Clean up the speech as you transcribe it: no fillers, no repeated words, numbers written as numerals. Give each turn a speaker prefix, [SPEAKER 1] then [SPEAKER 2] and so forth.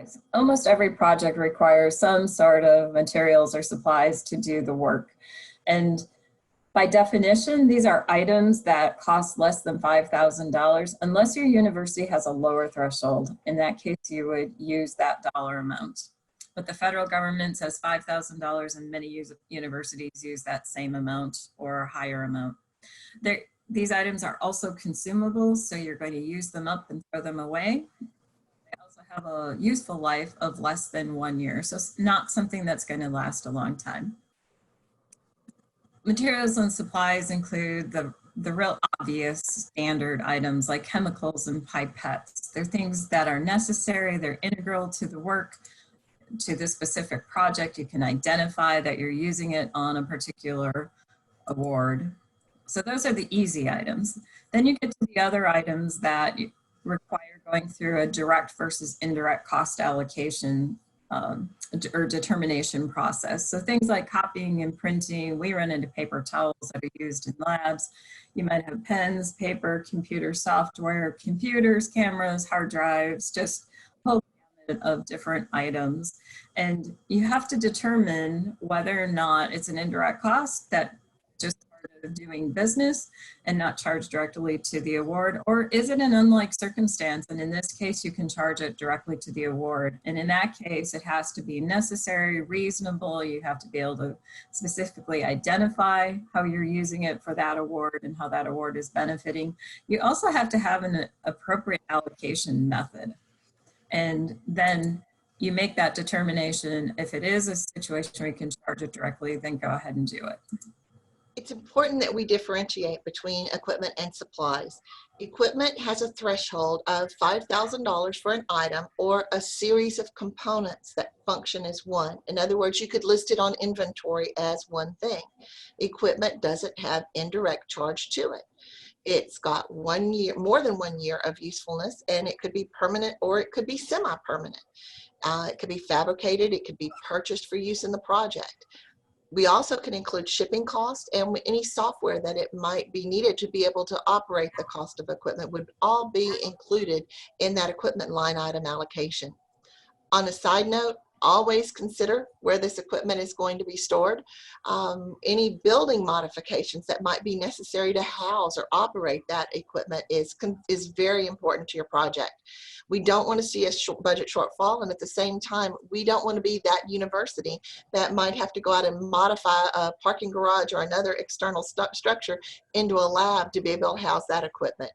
[SPEAKER 1] supplies. Almost every project requires some sort of materials or supplies to do the work. And by definition, these are items that cost less than $5,000 unless your university has a lower threshold. In that case, you would use that dollar amount. But the federal government says $5,000 and many universities use that same amount or higher amount. These items are also consumables, so you're going to use them up and throw them away. They also have a useful life of less than 1 year, so it's not something that's going to last a long time. Materials and supplies include the real obvious standard items like chemicals and pipettes. They're things that are necessary, they're integral to the work, to the specific project. You can identify that you're using it on a particular award. So those are the easy items. Then you get to the other items that require going through a direct versus indirect cost allocation or determination process. So things like copying and printing, we run into paper towels that are used in labs. You might have pens, paper, computer software, computers, cameras, hard drives, just a whole gamut of different items. And you have to determine whether or not it's an indirect cost that just of doing business and not charged directly to the award, or is it an unlike circumstance? And in this case, you can charge it directly to the award. And in that case, it has to be necessary, reasonable. You have to be able to specifically identify how you're using it for that award and how that award is benefiting. You also have to have an appropriate allocation method. And then you make that determination. If it is a situation where you can charge it directly, then go ahead and do it.
[SPEAKER 2] It's important that we differentiate between equipment and supplies. Equipment has a threshold of $5,000 for an item or a series of components that function as one. In other words, you could list it on inventory as one thing. Equipment doesn't have indirect charge to it. It's got 1 year, more than 1 year of usefulness, and it could be permanent or it could be semi-permanent. It could be fabricated, it could be purchased for use in the project. We also can include shipping costs and any software that it might be needed to be able to operate the cost of equipment would all be included in that equipment line item allocation. On a side note, always consider where this equipment is going to be stored. Any building modifications that might be necessary to house or operate that equipment is very important to your project. We don't want to see a budget shortfall, and at the same time, we don't want to be that university that might have to go out and modify a parking garage or another external structure into a lab to be able to house that equipment.